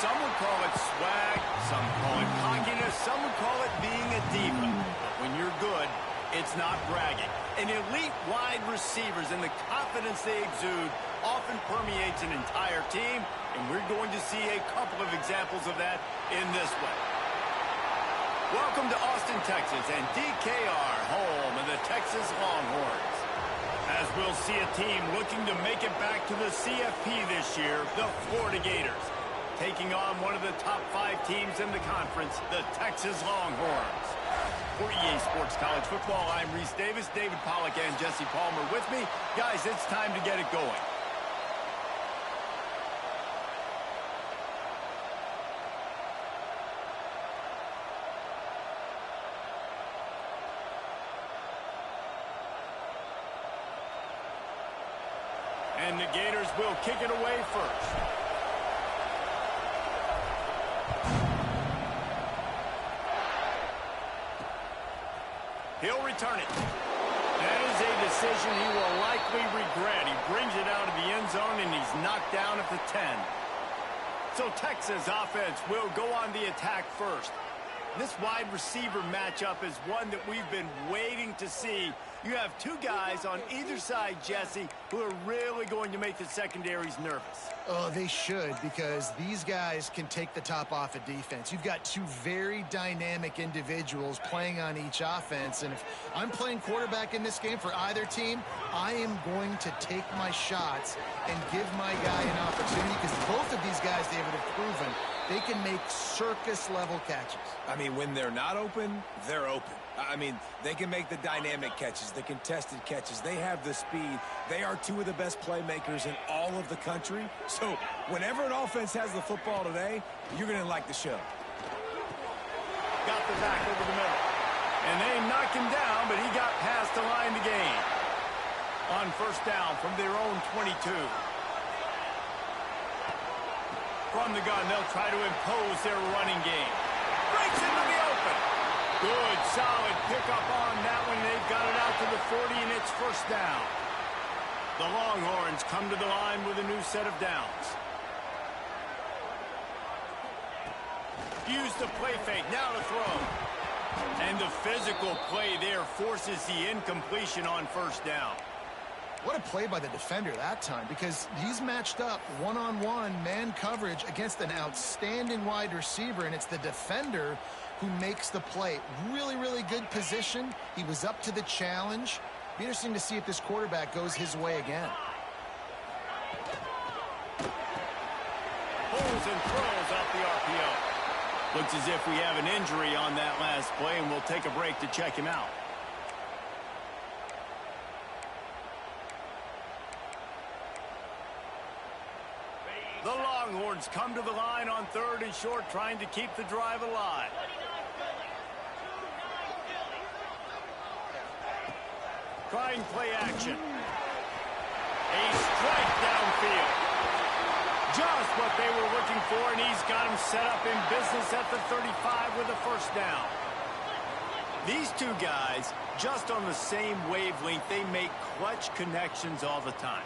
Some would call it swag, some call it cockiness, some would call it being a diva. But when you're good, it's not bragging. And elite wide receivers and the confidence they exude often permeates an entire team, and we're going to see a couple of examples of that in this one. Welcome to Austin, Texas, and DKR, home of the Texas Longhorns. As we'll see a team looking to make it back to the CFP this year, the Florida Gators, taking on one of the top 5 teams in the conference, the Texas Longhorns. For EA Sports College Football, I'm Reese Davis, David Pollack, and Jesse Palmer with me. Guys, it's time to get it going. And the Gators will kick it away first. He'll return it. That is a decision he will likely regret. He brings it out of the end zone, and he's knocked down at the 10. So Texas offense will go on the attack first. This wide receiver matchup is one that we've been waiting to see. You have 2 guys on either side, Jesse, who are really going to make the secondaries nervous. Oh, they should, because these guys can take the top off of defense. You've got 2 very dynamic individuals playing on each offense, and if I'm playing quarterback in this game for either team, I am going to take my shots and give my guy an opportunity, because both of these guys, David, have proven they can make circus-level catches. I mean, when they're not open, they're open. I mean, they can make the dynamic catches, the contested catches. They have the speed. They are 2 of the best playmakers in all of the country. So whenever an offense has the football today, you're going to like the show. Got the back over the middle. And they knocked him down, but he got past the line to gain. On first down from their own 22. From the gun, they'll try to impose their running game. Breaks into the open. Good, solid pickup on that one. They've got it out to the 40, and it's first down. The Longhorns come to the line with a new set of downs. Use the play fake, now to throw. And the physical play there forces the incompletion on first down. What a play by the defender that time, because he's matched up one-on-one man coverage against an outstanding wide receiver, and it's the defender who makes the play. Really, really good position. He was up to the challenge. Be interesting to see if this quarterback goes his way again. Pulls and throws off the RPO. Looks as if we have an injury on that last play, and we'll take a break to check him out. The Longhorns come to the line on 3rd and short, trying to keep the drive alive. Trying play action. A strike downfield. Just what they were looking for, and he's got him set up in business at the 35 with a first down. These 2 guys, just on the same wavelength, they make clutch connections all the time.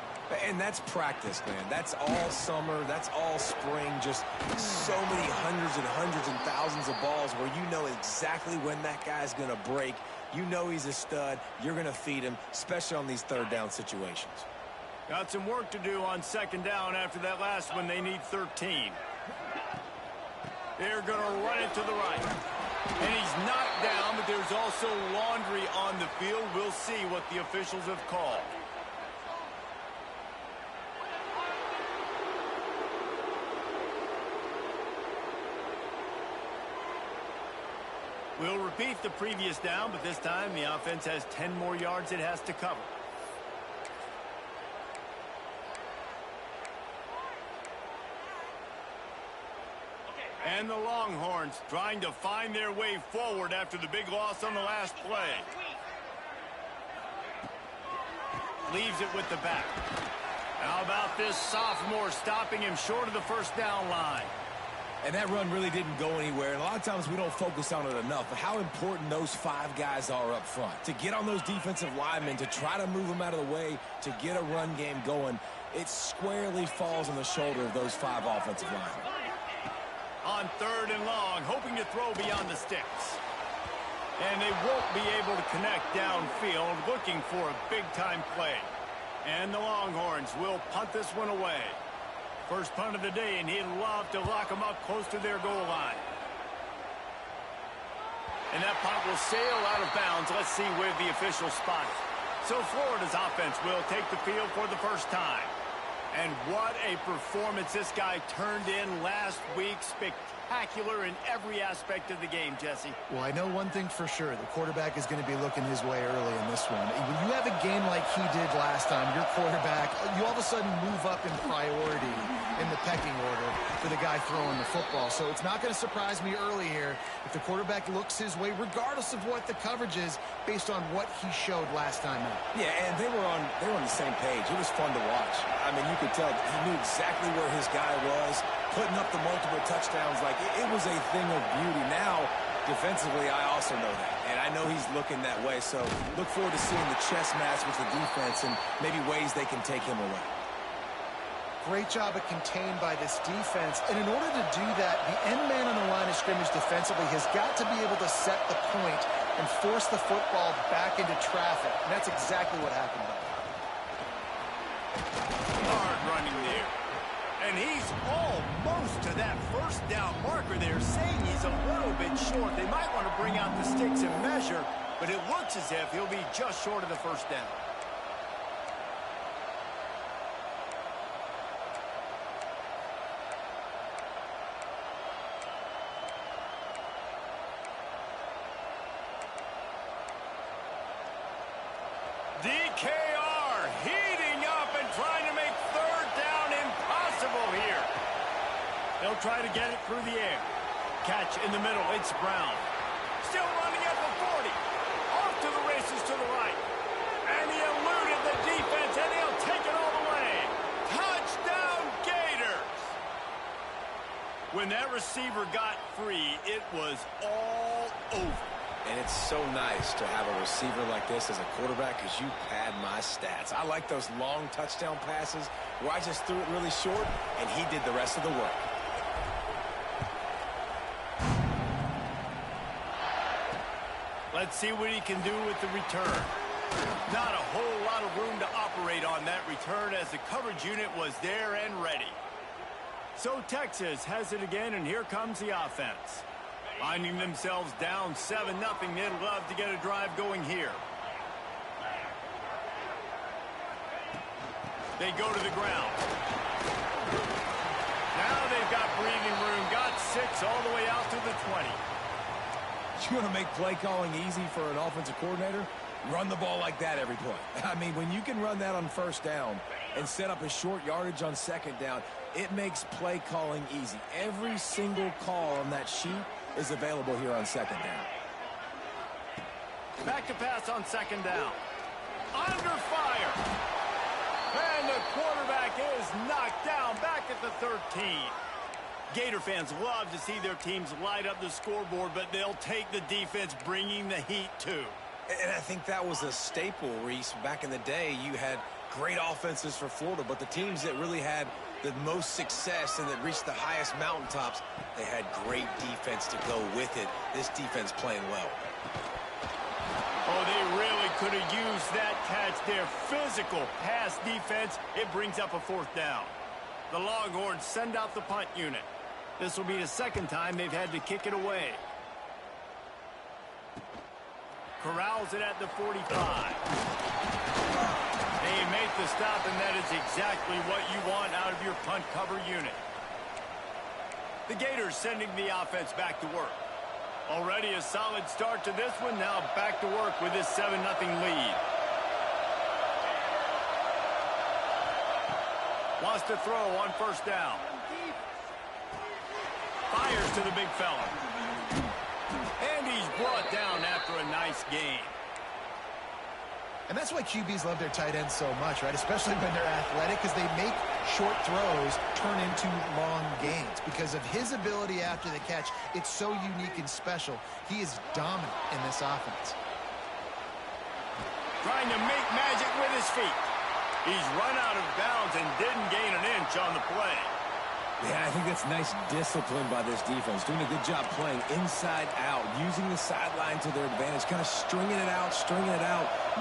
And that's practice, man. That's all summer. That's all spring. Just so many hundreds and thousands of balls where you know exactly when that guy's going to break. You know he's a stud. You're going to feed him, especially on these 3rd down situations. Got some work to do on 2nd down after that last one. They need 13. They're going to run it to the right. And he's knocked down, but there's also laundry on the field. We'll see what the officials have called. We'll repeat the previous down, but this time the offense has 10 more yards it has to cover. And the Longhorns trying to find their way forward after the big loss on the last play. Leaves it with the back. How about this sophomore stopping him short of the first down line? And that run really didn't go anywhere. And a lot of times we don't focus on it enough. But how important those 5 guys are up front. To get on those defensive linemen, to try to move them out of the way, to get a run game going, it squarely falls on the shoulder of those 5 offensive linemen. On 3rd and long, hoping to throw beyond the sticks. And they won't be able to connect downfield, looking for a big-time play. And the Longhorns will punt this one away. First punt of the day, and he'd love to lock them up close to their goal line. And that punt will sail out of bounds. Let's see where the officials spot it. So Florida's offense will take the field for the first time. And what a performance this guy turned in last week. Spectacular in every aspect of the game, Jesse. Well, I know one thing for sure. The quarterback is going to be looking his way early in this one. When you have a game like he did last time, your quarterback, you all of a sudden move up in priority in the pecking order for the guy throwing the football. So it's not going to surprise me early here if the quarterback looks his way, regardless of what the coverage is, based on what he showed last time out. Yeah, and they were on the same page. It was fun to watch. I mean, you could tell he knew exactly where his guy was, putting up the multiple touchdowns. Like, it was a thing of beauty. Now, defensively, I also know that. And I know he's looking that way. So look forward to seeing the chess match with the defense and maybe ways they can take him away. Great job of contained by this defense. And in order to do that, the end man on the line of scrimmage defensively has got to be able to set the point and force the football back into traffic. And that's exactly what happened. Hard running there. And he's almost to that first down marker there, saying he's a little bit short. They might want to bring out the sticks and measure, but it looks as if he'll be just short of the first down. DKR heating up and trying to make 3rd down impossible here. They'll try to get it through the air. Catch in the middle. It's Brown. Still running at the 40. Off to the races to the right. And he eluded the defense, and he'll take it all the way. Touchdown, Gators. When that receiver got free, it was all over. And it's so nice to have a receiver like this as a quarterback because you pad my stats. I like those long touchdown passes where I just threw it really short, and he did the rest of the work. Let's see what he can do with the return. Not a whole lot of room to operate on that return as the coverage unit was there and ready. So Texas has it again, and here comes the offense. Finding themselves down 7-0, they'd love to get a drive going here. They go to the ground. Now they've got breathing room, got 6 all the way out to the 20. You want to make play calling easy for an offensive coordinator? Run the ball like that every play. I mean, when you can run that on 1st down and set up a short yardage on 2nd down, it makes play calling easy. Every single call on that sheet is available here on 2nd down. Back to pass on 2nd down. Under fire. And the quarterback is knocked down back at the 13. Gator fans love to see their teams light up the scoreboard, but they'll take the defense bringing the heat too. And I think that was a staple, Reese. Back in the day, you had great offenses for Florida, but the teams that really had the most success and that reached the highest mountaintops, they had great defense to go with it. This defense playing well. Oh, they really could have used that catch there. Physical pass defense. It brings up a 4th down. The Longhorns send out the punt unit. This will be the 2nd time they've had to kick it away. Corrals it at the 45. They make the stop, and that is exactly what you want out of your punt cover unit. The Gators sending the offense back to work. Already a solid start to this one. Now back to work with this 7-0 lead. Wants to throw on 1st down. Fires to the big fella. And he's brought down after a nice game. And that's why QBs love their tight ends so much, right? Especially when they're athletic, because they make short throws turn into long gains. Because of his ability after the catch, it's so unique and special. He is dominant in this offense. Trying to make magic with his feet. He's run out of bounds and didn't gain an inch on the play. Yeah, I think that's nice discipline by this defense. Doing a good job playing inside out, using the sideline to their advantage, kind of stringing it out,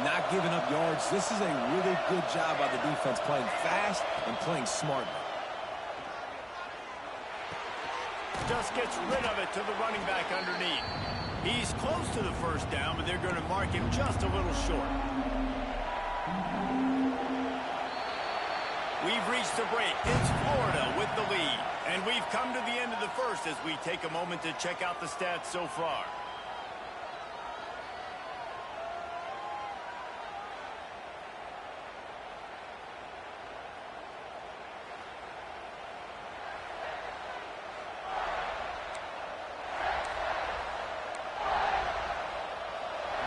not giving up yards. This is a really good job by the defense, playing fast and playing smartly. Just gets rid of it to the running back underneath. He's close to the first down, but they're going to mark him just a little short. We've reached the break. It's Florida with the lead. And we've come to the end of the first as we take a moment to check out the stats so far.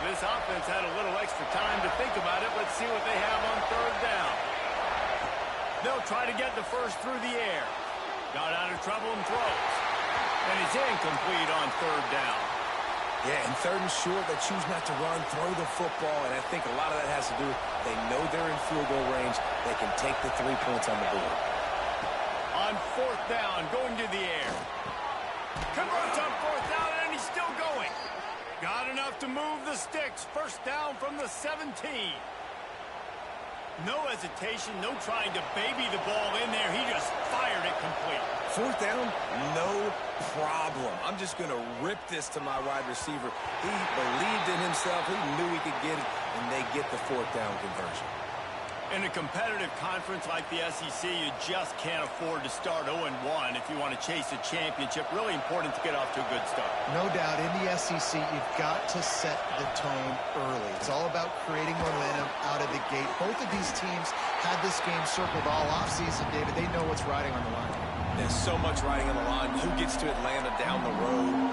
This offense had a little extra time to think about it. Let's see what they have on third down. They'll try to get the first through the air. Got out of trouble and throws. And it's incomplete on third down. Yeah, and third and short, they choose not to run, throw the football, and I think a lot of that has to do with they know they're in field goal range. They can take the 3 points on the board. On fourth down, going to the air. Converts on fourth down, and he's still going. Got enough to move the sticks. First down from the 17. No hesitation, no trying to baby the ball in there. He just fired it complete. Fourth down, no problem. I'm just going to rip this to my wide receiver. He believed in himself. He knew he could get it, and they get the fourth down conversion. In a competitive conference like the SEC, you just can't afford to start 0-1 if you want to chase a championship. Really important to get off to a good start. No doubt, in the SEC, you've got to set the tone early. It's all about creating momentum out of the gate. Both of these teams had this game circled all offseason, David. They know what's riding on the line. There's so much riding on the line. Who gets to Atlanta down the road?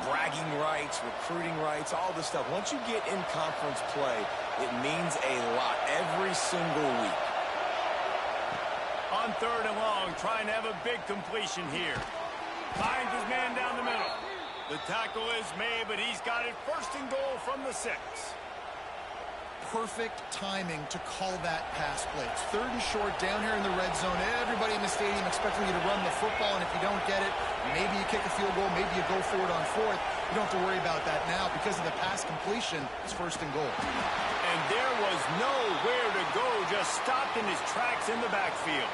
Bragging rights, recruiting rights, all this stuff. Once you get in conference play, it means a lot every single week. On third and long, trying to have a big completion here. Finds his man down the middle. The tackle is made, but he's got it first and goal from the 6. Perfect timing to call that pass play. It's third and short down here in the red zone. Everybody in the stadium expecting you to run the football, and if you don't get it, maybe you kick a field goal, maybe you go for it on fourth. You don't have to worry about that now. Because of the pass completion, it's first and goal. And there was nowhere to go, just stopped in his tracks in the backfield.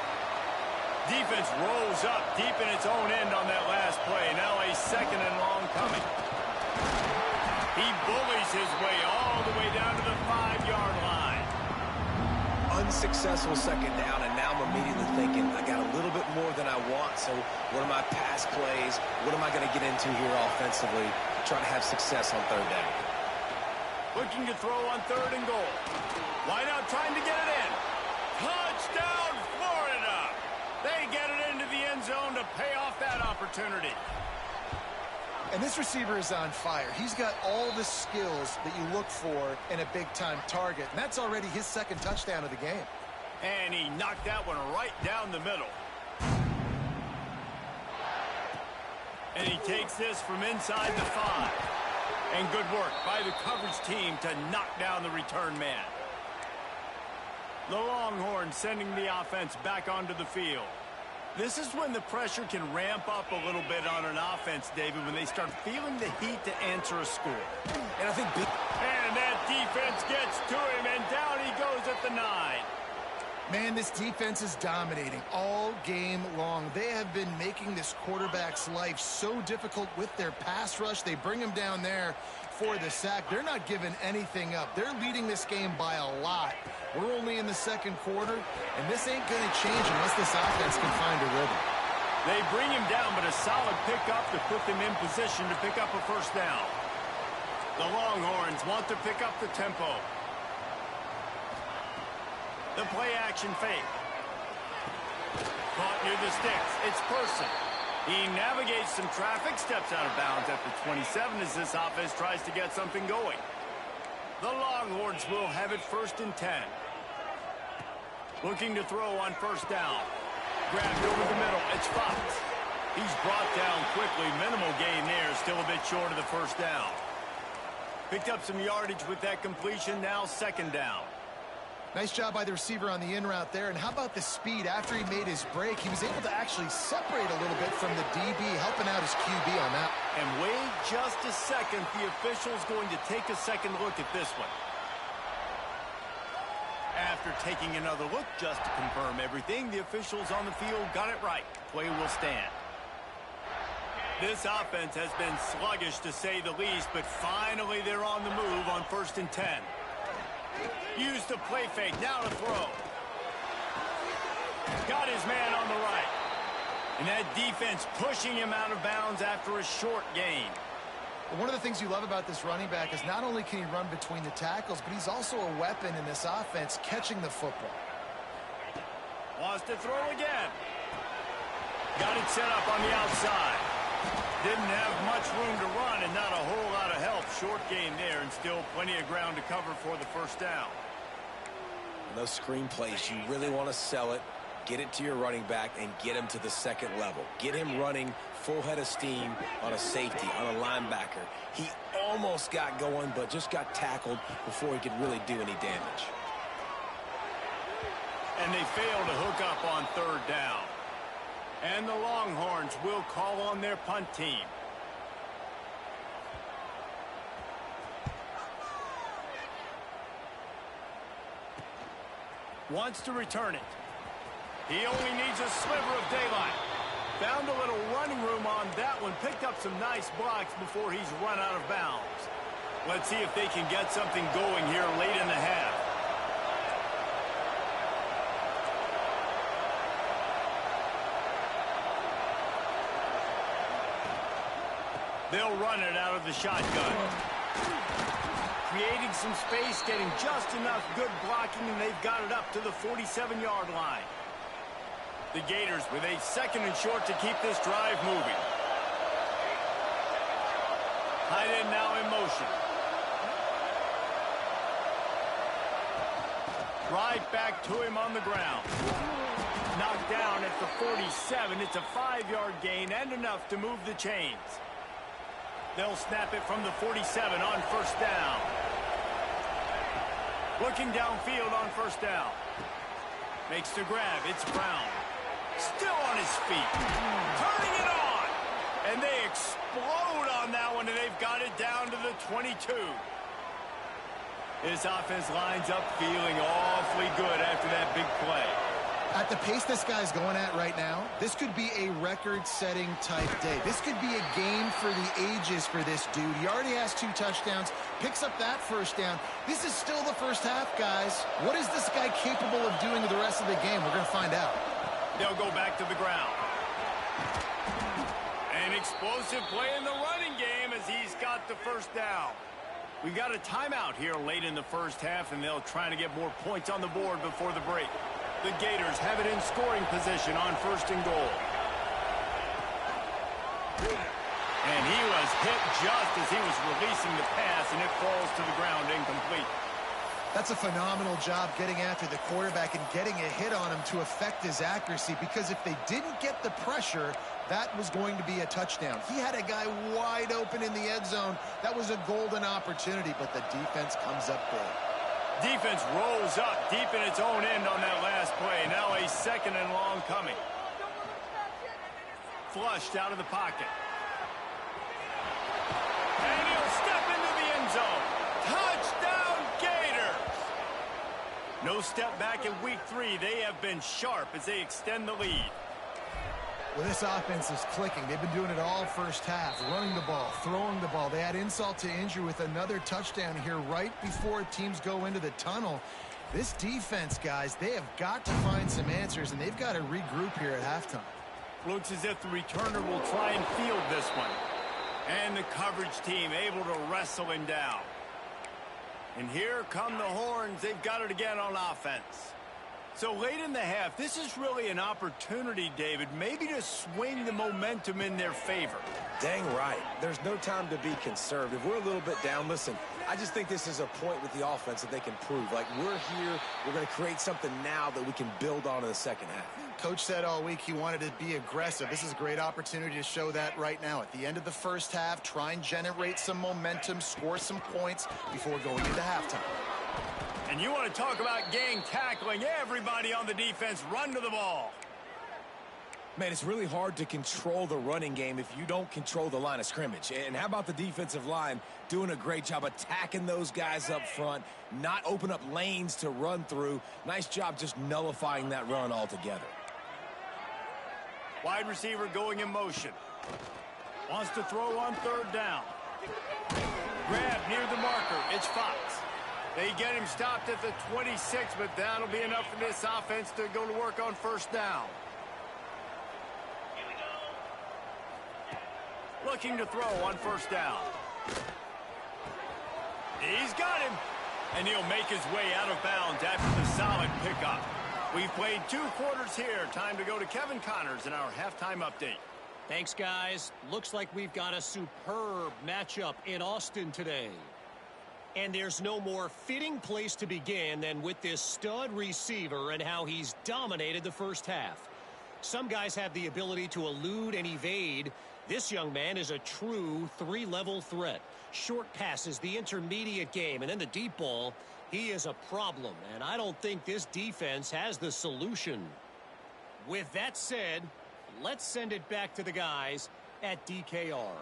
Defense rolls up deep in its own end on that last play. Now a second and long coming. He bullies his way all the way down to the 5-yard line. Unsuccessful second down, and now I'm immediately thinking, I got a little bit more than I want, so what are my pass plays? What am I going to get into here offensively to try to have success on third down? Looking to throw on third and goal. Wide out trying to get it in. Touchdown, Florida! They get it into the end zone to pay off that opportunity. And this receiver is on fire. He's got all the skills that you look for in a big-time target. And that's already his second touchdown of the game. And he knocked that one right down the middle. And he takes this from inside the 5. And good work by the coverage team to knock down the return man. The Longhorns sending the offense back onto the field. This is when the pressure can ramp up a little bit on an offense, David, when they start feeling the heat to answer a score. And I think and that defense gets to him, and down he goes at the 9. Man, this defense is dominating all game long. They have been making this quarterback's life so difficult with their pass rush. They bring him down there for the sack. They're not giving anything up. They're leading this game by a lot. We're only in the second quarter, and this ain't going to change unless this offense can find a rhythm. They bring him down, but a solid pickup to put them in position to pick up a first down. The Longhorns want to pick up the tempo. The play-action fake. Caught near the sticks. It's Person. He navigates some traffic, steps out of bounds at the 27 as this offense tries to get something going. The Longhorns will have it first and 10. Looking to throw on first down. Grabbed over the middle. It's Fox. He's brought down quickly. Minimal gain there. Still a bit short of the first down. Picked up some yardage with that completion. Now second down. Nice job by the receiver on the in route there. And how about the speed? After he made his break, he was able to actually separate a little bit from the DB, helping out his QB on that. And wait just a second. The official's going to take a second look at this one. After taking another look just to confirm everything, the officials on the field got it right. Play will stand. This offense has been sluggish to say the least, but finally they're on the move on 1st and 10. Use the play fake, now to throw. Got his man on the right. And that defense pushing him out of bounds after a short gain. Well, one of the things you love about this running back is not only can he run between the tackles, but he's also a weapon in this offense, catching the football. Wants to throw again. Got it set up on the outside. Didn't have much room to run and not a whole lot of help. Short gain there and still plenty of ground to cover for the first down. And those screen plays, you really want to sell it, get it to your running back, and get him to the second level. Get him running full head of steam on a safety, on a linebacker. He almost got going, but just got tackled before he could really do any damage. And they fail to hook up on 3rd down. And the Longhorns will call on their punt team. Wants to return it. He only needs a sliver of daylight. Found a little running room on that one. Picked up some nice blocks before he's run out of bounds. Let's see if they can get something going here late in the half. They'll run it out of the shotgun. Creating some space, getting just enough good blocking, and they've got it up to the 47-yard line. The Gators with a 2nd and short to keep this drive moving. Tight end now in motion. Right back to him on the ground. Knocked down at the 47. It's a 5-yard gain and enough to move the chains. They'll snap it from the 47 on 1st down. Looking downfield on 1st down. Makes the grab. It's Brown. Still on his feet. Turning it on. And they explode on that one, and they've got it down to the 22. This offense lines up feeling awfully good after that big play. At the pace this guy's going at right now, this could be a record-setting type day. This could be a game for the ages for this dude. He already has 2 touchdowns, picks up that 1st down. This is still the first half, guys. What is this guy capable of doing the rest of the game? We're going to find out. They'll go back to the ground. An explosive play in the running game as he's got the 1st down. We've got a timeout here late in the first half, and they'll try to get more points on the board before the break. The Gators have it in scoring position on 1st and goal. And he was hit just as he was releasing the pass, and it falls to the ground incomplete. That's a phenomenal job getting after the quarterback and getting a hit on him to affect his accuracy, because if they didn't get the pressure, that was going to be a touchdown. He had a guy wide open in the end zone. That was a golden opportunity, but the defense comes up big. Defense rolls up deep in its own end on that last play. Now a 2nd and long coming. Flushed out of the pocket. And he'll step into the end zone. Touchdown, Gators! No step back in week 3. They have been sharp as they extend the lead. Well, this offense is clicking. They've been doing it all first half, running the ball, throwing the ball. They had insult to injury with another touchdown here right before teams go into the tunnel. This defense, guys, they have got to find some answers, and they've got to regroup here at halftime. Looks as if the returner will try and field this one. And the coverage team able to wrestle him down. And here come the Horns. They've got it again on offense. So late in the half, this is really an opportunity, David, maybe to swing the momentum in their favor. Dang right. There's no time to be conservative. We're a little bit down. Listen, I just think this is a point with the offense that they can prove. Like, we're here, we're going to create something now that we can build on in the second half. Coach said all week he wanted to be aggressive. This is a great opportunity to show that right now. At the end of the first half, try and generate some momentum, score some points before going into halftime. And you want to talk about gang tackling, everybody on the defense run to the ball. Man, it's really hard to control the running game if you don't control the line of scrimmage. And how about the defensive line doing a great job attacking those guys up front, not open up lanes to run through. Nice job just nullifying that run altogether. Wide receiver going in motion. Wants to throw on third down. Grab near the marker. It's Fox. They get him stopped at the 26, but that'll be enough for this offense to go to work on first down. Looking to throw on first down. He's got him. And he'll make his way out of bounds after the solid pickup. We've played 2 quarters here. Time to go to Kevin Connors in our halftime update. Thanks, guys. Looks like we've got a superb matchup in Austin today. And there's no more fitting place to begin than with this stud receiver and how he's dominated the first half. Some guys have the ability to elude and evade. This young man is a true 3-level threat. Short passes, the intermediate game, and then the deep ball. He is a problem, and I don't think this defense has the solution. With that said, let's send it back to the guys at DKR.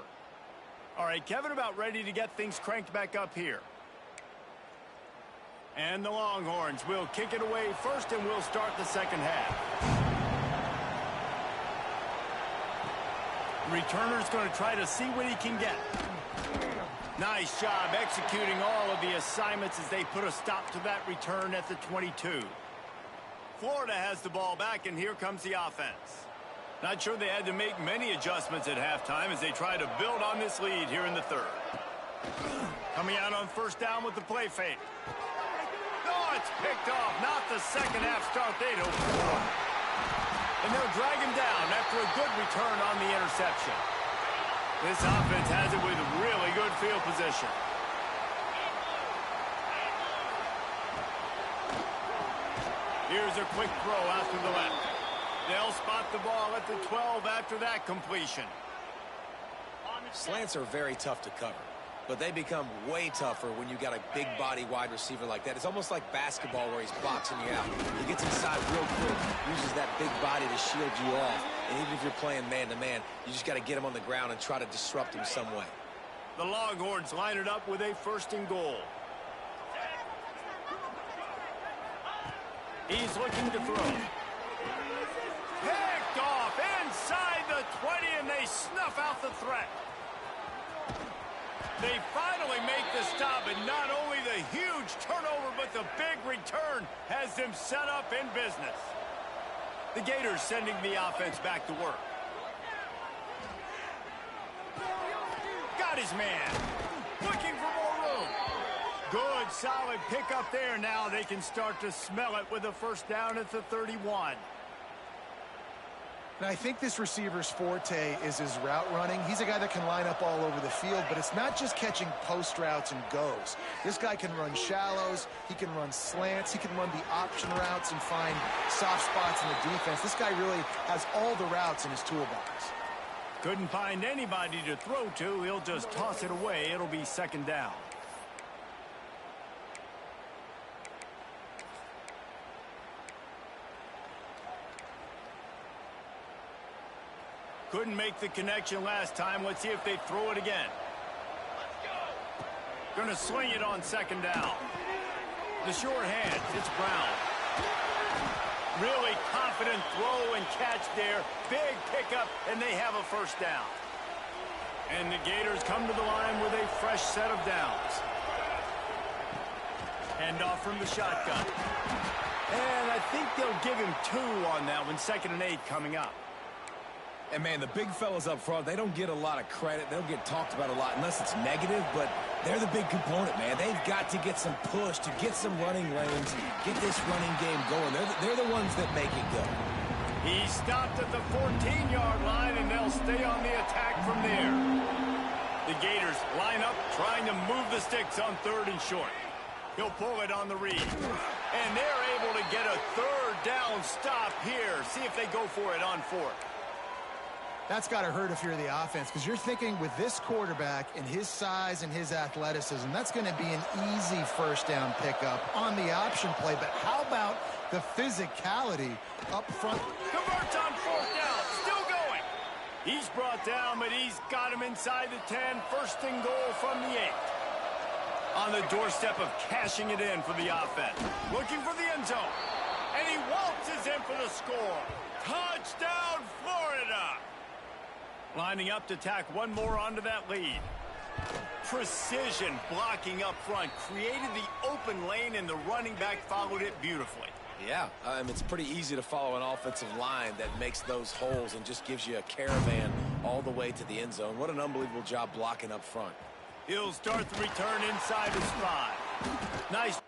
All right, Kevin, about ready to get things cranked back up here. And the Longhorns will kick it away first, and we'll start the second half. Returner's going to try to see what he can get. Nice job executing all of the assignments as they put a stop to that return at the 22. Florida has the ball back, and here comes the offense. Not sure they had to make many adjustments at halftime as they try to build on this lead here in the third. Coming out on first down with the play fake. Oh, it's picked off. Not the second half start they'd hoped for. And they'll drag him down after a good return on the interception. This offense has it with really good field position. Here's a quick throw out to the left. They'll spot the ball at the 12 after that completion. Slants are very tough to cover, but they become way tougher when you got a big body wide receiver like that. It's almost like basketball where he's boxing you out. He gets inside real quick, uses that big body to shield you off. And even if you're playing man-to-man, you just got to get him on the ground and try to disrupt him some way. The Longhorns line it up with a 1st and goal. He's looking to throw. Picked off inside the 20, and they snuff out the threat. They finally make the stop, and not only the huge turnover, but the big return has them set up in business. The Gators sending the offense back to work. Got his man. Looking for more room. Good, solid pickup there. Now they can start to smell it with a first down at the 31. And I think this receiver's forte is his route running. He's a guy that can line up all over the field, but it's not just catching post routes and goes. This guy can run shallows, he can run slants, he can run the option routes and find soft spots in the defense. This guy really has all the routes in his toolbox. Couldn't find anybody to throw to. He'll just toss it away. It'll be second down. Couldn't make the connection last time. Let's see if they throw it again. Gonna swing it on second down. The short hand, it's Brown. Really confident throw and catch there. Big pickup, and they have a first down. And the Gators come to the line with a fresh set of downs. Hand off from the shotgun. And I think they'll give him 2 on that one. 2nd and 8 coming up. And, man, the big fellas up front, they don't get a lot of credit. They'll get talked about a lot unless it's negative, but they're the big component, man. They've got to get some push, to get some running lanes, get this running game going. They're the ones that make it go. He stopped at the 14-yard line, and they'll stay on the attack from there. The Gators line up, trying to move the sticks on 3rd and short. He'll pull it on the read. And they're able to get a 3rd down stop here. See if they go for it on 4th. That's got to hurt if you're the offense, because you're thinking with this quarterback and his size and his athleticism, that's going to be an easy first down pickup on the option play. But how about the physicality up front? Converts on fourth down. Still going. He's brought down, but he's got him inside the 10. First and goal from the 8. On the doorstep of cashing it in for the offense. Looking for the end zone. And he waltzes in for the score. Touchdown, Florida! Lining up to tack one more onto that lead. Precision blocking up front. Created the open lane, and the running back followed it beautifully. Yeah, it's pretty easy to follow an offensive line that makes those holes and just gives you a caravan all the way to the end zone. What an unbelievable job blocking up front. He'll start the return inside his 5. Nice.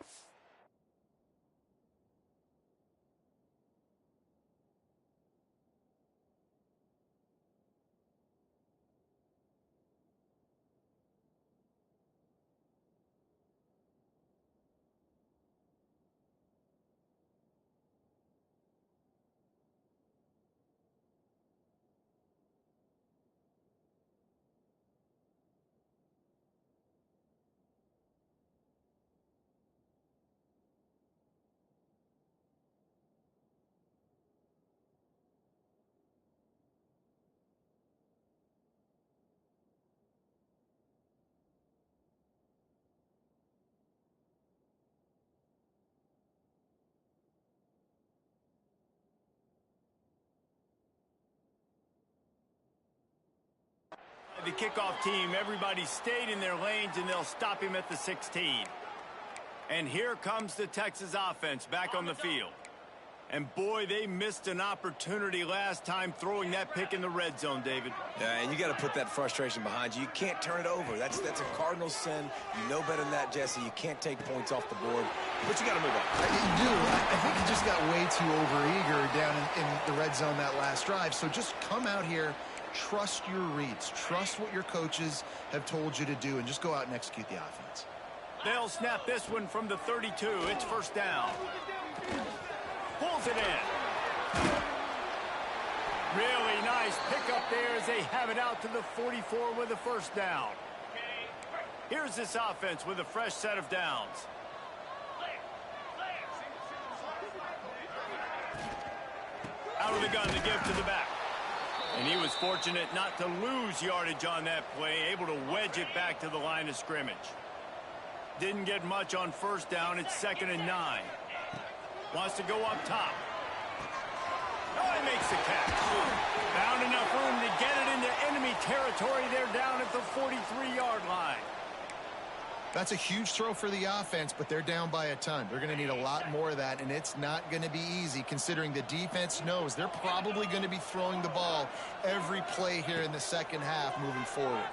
The kickoff team, everybody stayed in their lanes, and they'll stop him at the 16. And here comes the Texas offense back on the field. And boy, they missed an opportunity last time throwing that pick in the red zone, David. Yeah, and you got to put that frustration behind you. You can't turn it over. That's a cardinal sin. You know better than that, Jesse. You can't take points off the board, but you got to move on. You do. I think he just got way too overeager down in the red zone that last drive. So just come out here. Trust your reads. Trust what your coaches have told you to do, and just go out and execute the offense. They'll snap this one from the 32. It's first down. Pulls it in. Really nice pickup there as they have it out to the 44 with a first down. Here's this offense with a fresh set of downs. Out of the gun to give to the back. And he was fortunate not to lose yardage on that play, able to wedge it back to the line of scrimmage. Didn't get much on first down. It's 2nd and 9. Wants to go up top. Oh, he makes the catch. Found enough room to get it into enemy territory. They're down at the 43-yard line. That's a huge throw for the offense, but they're down by a ton. They're going to need a lot more of that, and it's not going to be easy considering the defense knows they're probably going to be throwing the ball every play here in the second half moving forward.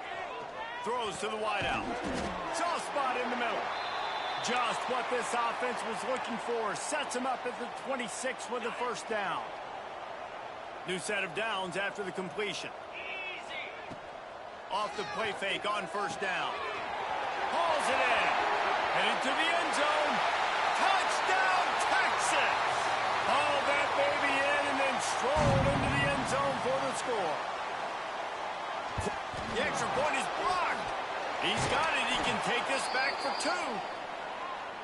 Throws to the wideout. Soft spot in the middle. Just what this offense was looking for. Sets him up at the 26 with the first down. New set of downs after the completion. Off the play fake on first down. Hauls it in. Headed to the end zone. Touchdown, Texas! Hauled that baby in and then strolled into the end zone for the score. The extra point is blocked. He's got it. He can take this back for 2.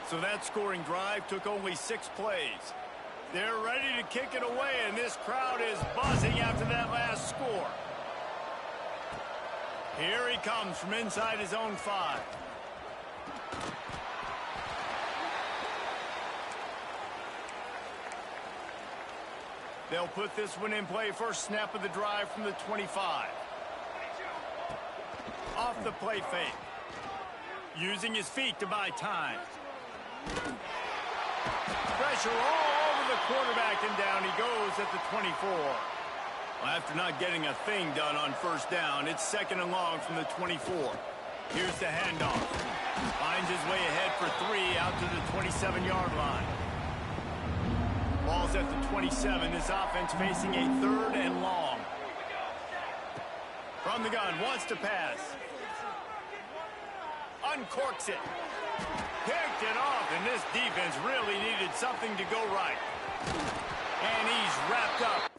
So that scoring drive took only 6 plays. They're ready to kick it away, and this crowd is buzzing after that last score. Here he comes from inside his own 5. They'll put this one in play. First snap of the drive from the 25. Off the play fake. Using his feet to buy time. Pressure all over the quarterback, and down he goes at the 24. Well, after not getting a thing done on first down, it's 2nd and long from the 24. Here's the handoff. Finds his way ahead for 3 out to the 27-yard line. Ball's at the 27. This offense facing a 3rd and long. From the gun, wants to pass. Uncorks it. Picked it off, and this defense really needed something to go right. And he's wrapped up.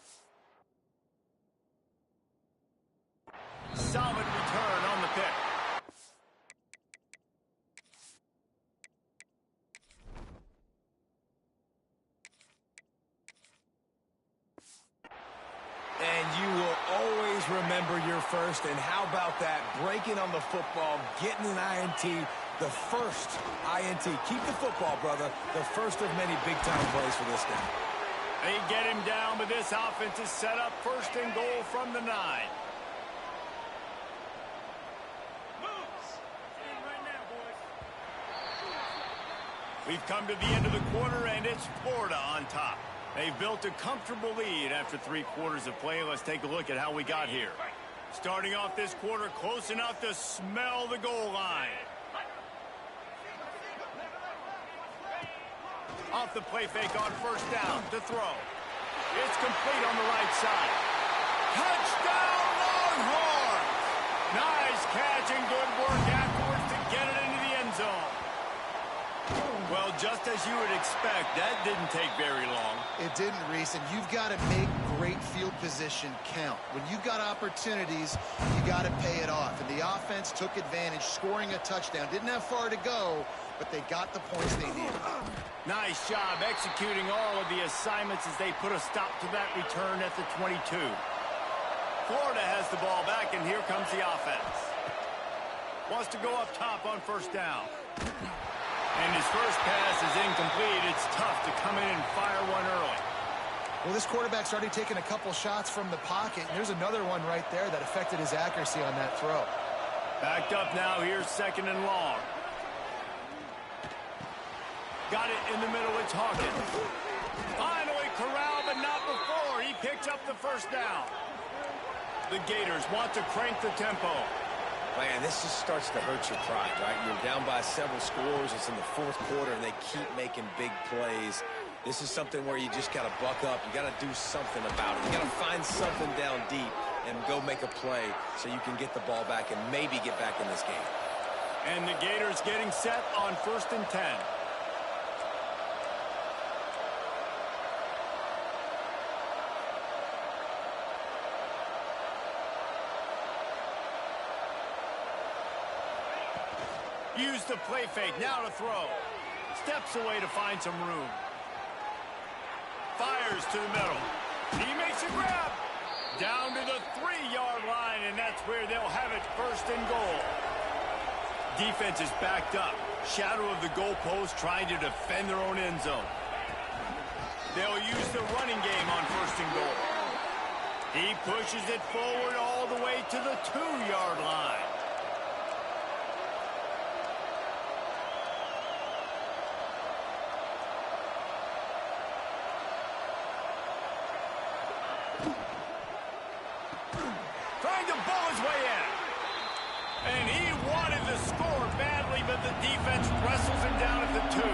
remember your first, and how about that? Breaking on the football, getting an INT, the first INT. Keep the football, brother. The first of many big-time plays for this guy. They get him down, but this offense is set up 1st and goal from the 9. We've come to the end of the quarter, and it's Florida on top. They've built a comfortable lead after 3 quarters of play. Let's take a look at how we got here. Starting off this quarter, close enough to smell the goal line. Off the play fake on 1st down to throw. It's complete on the right side. Touchdown, Longhorns! Nice catch and good work afterwards to get it into the end zone. Well, just as you would expect, that didn't take very long. It didn't, Reese, and you've got to make great field position count. When you've got opportunities, you got to pay it off. And the offense took advantage, scoring a touchdown. Didn't have far to go, but they got the points they needed. Nice job executing all of the assignments as they put a stop to that return at the 22. Florida has the ball back, and here comes the offense. Wants to go up top on 1st down. And his first pass is incomplete. It's tough to come in and fire one early. Well, this quarterback started taking a couple shots from the pocket, and there's another one right there that affected his accuracy on that throw. Backed up now. Here's 2nd and long. Got it in the middle. It's Hawkins. Finally corralled, but not before. He picks up the 1st down. The Gators want to crank the tempo. Man, this just starts to hurt your pride, right? You're down by several scores. It's in the 4th quarter, and they keep making big plays. This is something where you just got to buck up. You got to do something about it. You got to find something down deep and go make a play so you can get the ball back and maybe get back in this game. And the Gators getting set on 1st and 10. Use the play fake, now to throw. Steps away to find some room. Fires to the middle. He makes a grab. Down to the 3-yard line, and that's where they'll have it 1st and goal. Defense is backed up. Shadow of the goalpost trying to defend their own end zone. They'll use the running game on 1st and goal. He pushes it forward all the way to the 2-yard line. Trying to bowl his way in. And he wanted to score badly, but the defense wrestles him down at the 2.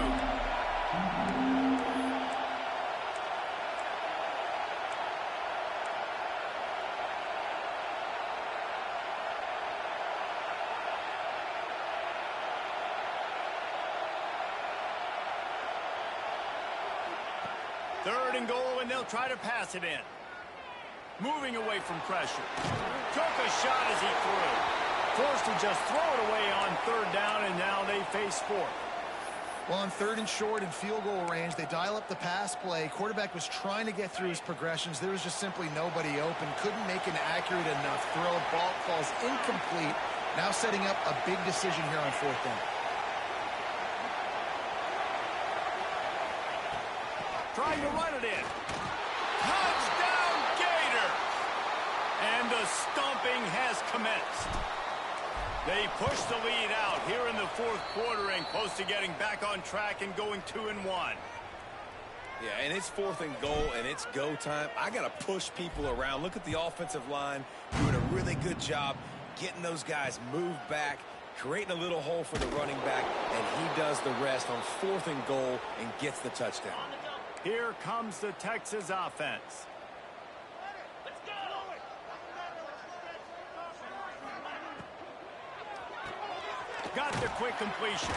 Third and goal, and they'll try to pass it in. Moving away from pressure. Took a shot as he threw. Forced to just throw it away on 3rd down, and now they face 4th. Well, on 3rd and short and field goal range, they dial up the pass play. Quarterback was trying to get through his progressions. There was just simply nobody open. Couldn't make an accurate enough throw. Ball falls incomplete. Now setting up a big decision here on 4th down. Trying to run it in. Touchdown, Gator! And the stomping has commenced. They push the lead out here in the 4th quarter and close to getting back on track and going 2-1. Yeah, and it's 4th and goal, and it's go time. I got to push people around. Look at the offensive line doing a really good job getting those guys moved back, creating a little hole for the running back, and he does the rest on 4th and goal and gets the touchdown. Here comes the Texas offense. Got the quick completion.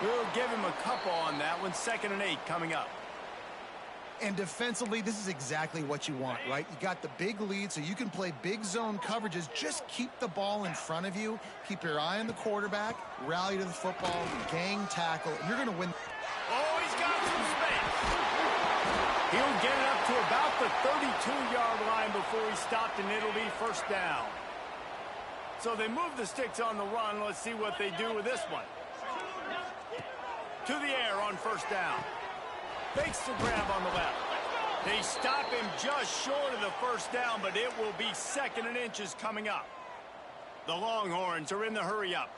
We'll give him a couple on that one. 2nd and 8 coming up. And defensively, this is exactly what you want, right? You got the big lead, so you can play big zone coverages. Just keep the ball in front of you. Keep your eye on the quarterback. Rally to the football. Gang tackle. You're going to win. Oh, he's got some space. He'll get it up to about the 32-yard line before he stopped, and it'll be first down. So they move the sticks on the run. Let's see what they do with this one. To the air on first down. Fakes the grab on the left. They stop him just short of the first down, but it will be 2nd and inches coming up. The Longhorns are in the hurry-up.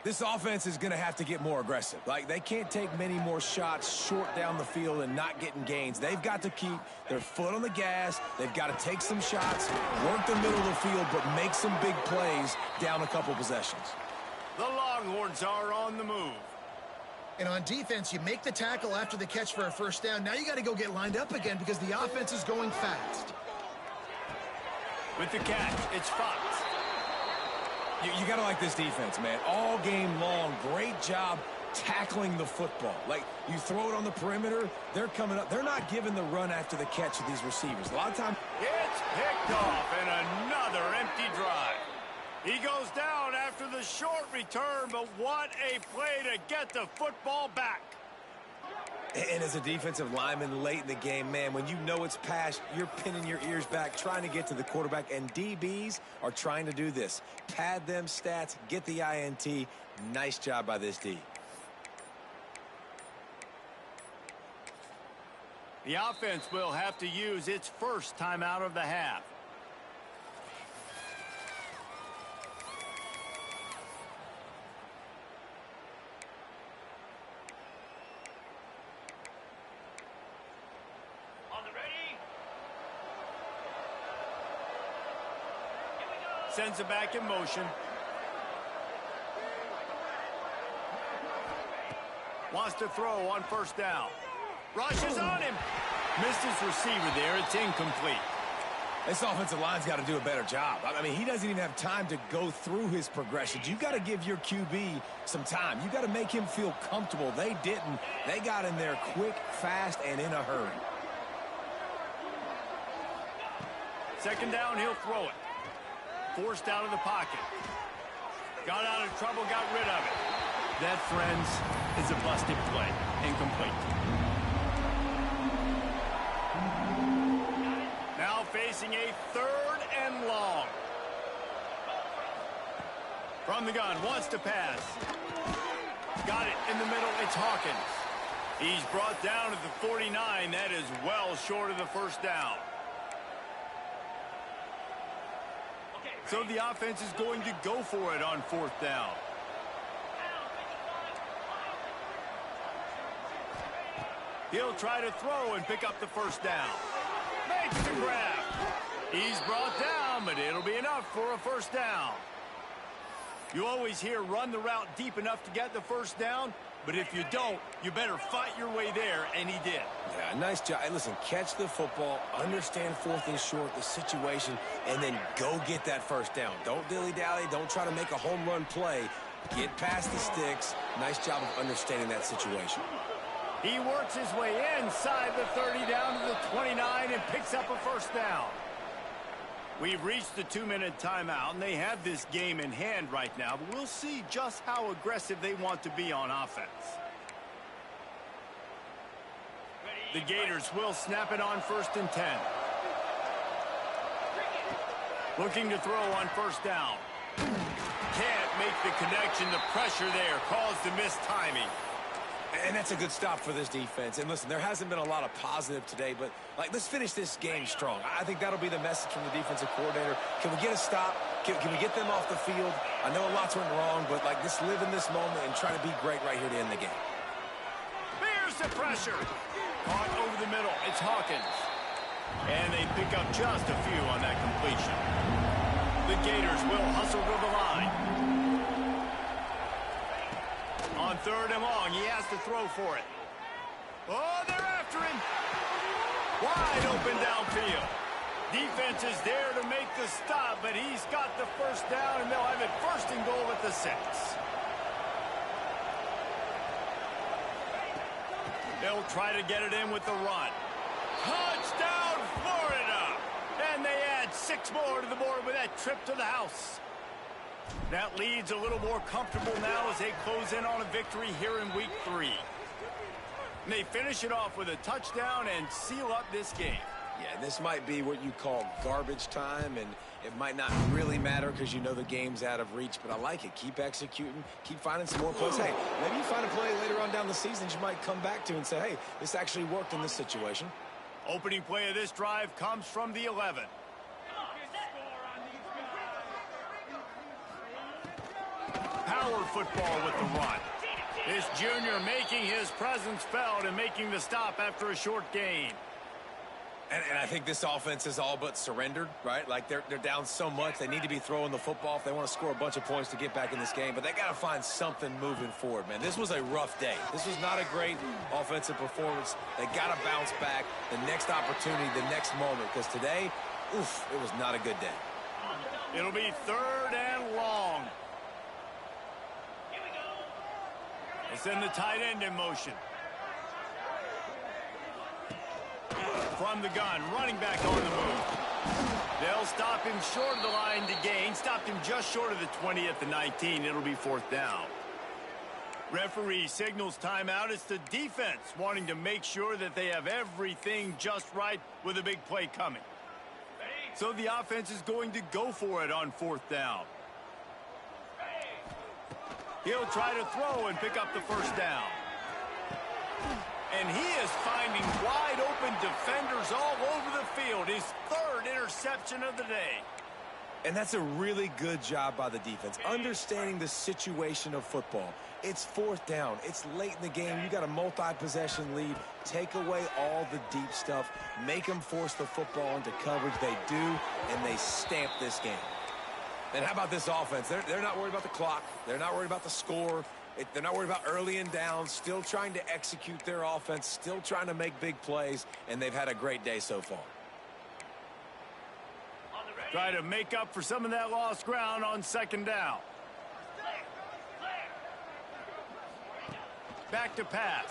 This offense is going to have to get more aggressive. Like, they can't take many more shots short down the field and not getting gains. They've got to keep their foot on the gas. They've got to take some shots, work the middle of the field, but make some big plays down a couple possessions. The Longhorns are on the move. And on defense, you make the tackle after the catch for a first down. Now you got to go get lined up again because the offense is going fast. With the catch, it's Fox. You got to like this defense, man. All game long, great job tackling the football. Like, you throw it on the perimeter, they're coming up. They're not giving the run after the catch to these receivers. A lot of times, It's picked off, and another empty drive. He goes down after the short return, but what a play to get the football back. and as a defensive lineman late in the game, man, when you know it's past, you're pinning your ears back, trying to get to the quarterback, and DBs are trying to do this. Pad them stats, get the INT. Nice job by this D. The offense will have to use its first timeout of the half. Sends it back in motion. Wants to throw on first down. Rushes on him. Missed his receiver there. It's incomplete. This offensive line's got to do a better job. I mean, he doesn't even have time to go through his progressions. You got to give your QB some time. You got to make him feel comfortable. They didn't. They got in there quick, fast, and in a hurry. Second down, he'll throw it. Forced out of the pocket. Got out of trouble, got rid of it. That, friends, is a busted play. Incomplete. Now facing a 3rd and long. From the gun, wants to pass. Got it in the middle, it's Hawkins. He's brought down at the 49. That is well short of the first down. So the offense is going to go for it on 4th down. He'll try to throw and pick up the first down. Makes the grab. He's brought down, but it'll be enough for a first down. You always hear run the route deep enough to get the first down, but if you don't, you better fight your way there, and he did. Yeah, nice job. Hey, listen, catch the football, understand 4th and short, the situation, and then go get that first down. Don't dilly-dally. Don't try to make a home run play. Get past the sticks. Nice job of understanding that situation. He works his way inside the 30 down to the 29 and picks up a first down. We've reached the 2-minute timeout, and they have this game in hand right now, but we'll see just how aggressive they want to be on offense. The Gators will snap it on 1st and 10. Looking to throw on first down. Can't make the connection. The pressure there caused the missed timing. And that's a good stop for this defense. And listen, there hasn't been a lot of positive today, but like, let's finish this game strong. I think that'll be the message from the defensive coordinator. Can we get a stop? Can we get them off the field? I know a lot's went wrong, but like, just live in this moment and try to be great right here to end the game. There's the pressure. Caught over the middle. It's Hawkins. And they pick up just a few on that completion. The Gators will hustle to the line. On 3rd and long, he has to throw for it. Oh, they're after him. Wide open downfield. Defense is there to make the stop, but he's got the first down, and they'll have it 1st and goal at the 6. They'll try to get it in with the run. Touchdown, Florida! And they add 6 more to the board with that trip to the house. That lead's a little more comfortable now as they close in on a victory here in week 3. And they finish it off with a touchdown and seal up this game. Yeah, this might be what you call garbage time, and it might not really matter because you know the game's out of reach, but I like it. Keep executing, keep finding some more plays. Hey, maybe you find a play later on down the season you might come back to and say, hey, this actually worked in this situation. Opening play of this drive comes from the 11. Power football with the run. This junior making his presence felt and making the stop after a short gain. And I think this offense is all but surrendered, right? Like they're down so much. They need to be throwing the football if they want to score a bunch of points to get back in this game. But they got to find something moving forward, man. This was a rough day. This was not a great offensive performance. They got to bounce back the next opportunity, the next moment. Because today, oof, it was not a good day. It'll be 3rd and long. They send the tight end in motion. From the gun, running back on the move. They'll stop him short of the line to gain. Stopped him just short of the 20 at the 19. It'll be 4th down. Referee signals timeout. It's the defense wanting to make sure that they have everything just right with a big play coming. So the offense is going to go for it on 4th down. He'll try to throw and pick up the 1st down. And he is finding wide open defenders all over the field. His 3rd interception of the day. And that's a really good job by the defense, understanding the situation of football. It's 4th down. It's late in the game. You got a multi-possession lead. Take away all the deep stuff. Make them force the football into coverage. They do, and they stamp this game. And how about this offense? They're not worried about the clock. They're not worried about the score. They're not worried about early and down. Still trying to execute their offense. Still trying to make big plays. And they've had a great day so far. Try to make up for some of that lost ground on 2nd down. Back to pass.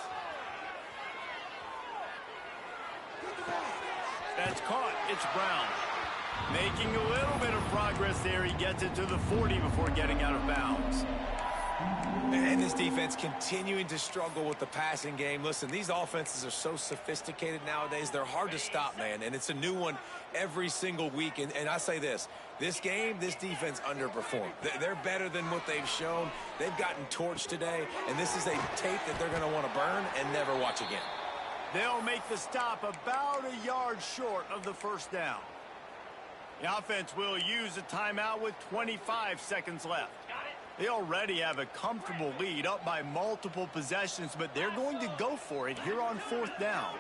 That's caught. It's Brown. Making a little bit of progress there. He gets it to the 40 before getting out of bounds. And this defense continuing to struggle with the passing game. Listen, these offenses are so sophisticated nowadays. They're hard to stop, man. And it's a new one every single week. And I say this game, this defense underperformed. They're better than what they've shown. They've gotten torched today. And this is a tape that they're going to want to burn and never watch again. They'll make the stop about a yard short of the 1st down. The offense will use a timeout with 25 seconds left. They already have a comfortable lead up by multiple possessions, but they're going to go for it here on 4th down.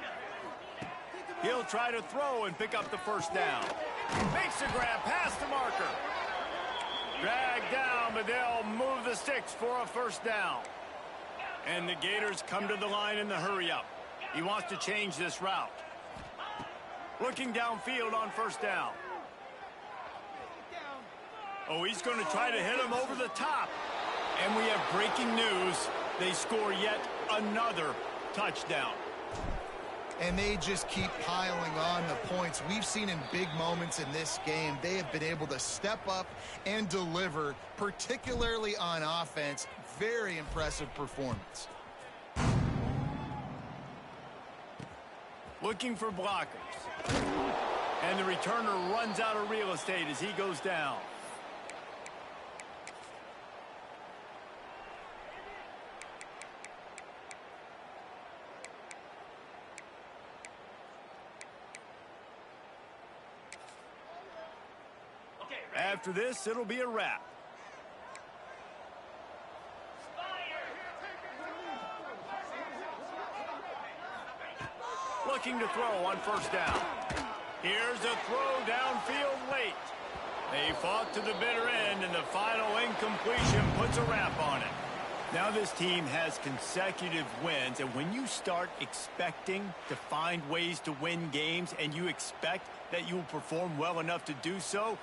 He'll try to throw and pick up the 1st down. Makes a grab past the marker. Dragged down, but they'll move the sticks for a 1st down. And the Gators come to the line in the hurry up. He wants to change this route. Looking downfield on 1st down. Oh, he's going to try to hit him over the top. And we have breaking news. They score yet another touchdown. And they just keep piling on the points. We've seen in big moments in this game, they have been able to step up and deliver, particularly on offense. Very impressive performance. Looking for blockers. And the returner runs out of real estate as he goes down. After this, it'll be a wrap. Looking to throw on 1st down. Here's a throw downfield late. They fought to the bitter end, and the final incompletion puts a wrap on it. Now this team has consecutive wins, and when you start expecting to find ways to win games and you expect that you will perform well enough to do so,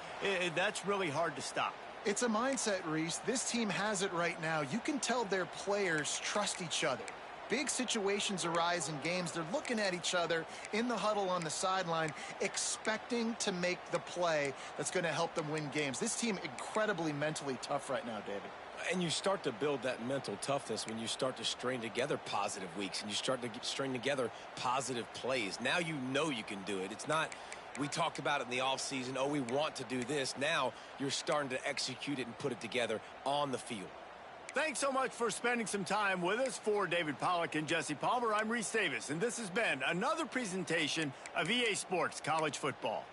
that's really hard to stop. It's a mindset, Reese. This team has it right now. You can tell their players trust each other. Big situations arise in games. They're looking at each other in the huddle on the sideline, expecting to make the play that's going to help them win games. This team incredibly mentally tough right now, David. And you start to build that mental toughness when you start to string together positive weeks and you start to string together positive plays. Now you know you can do it. It's not, we talked about it in the offseason, oh, we want to do this. Now you're starting to execute it and put it together on the field. Thanks so much for spending some time with us. For David Pollack and Jesse Palmer, I'm Reese Davis, and this has been another presentation of EA Sports College Football.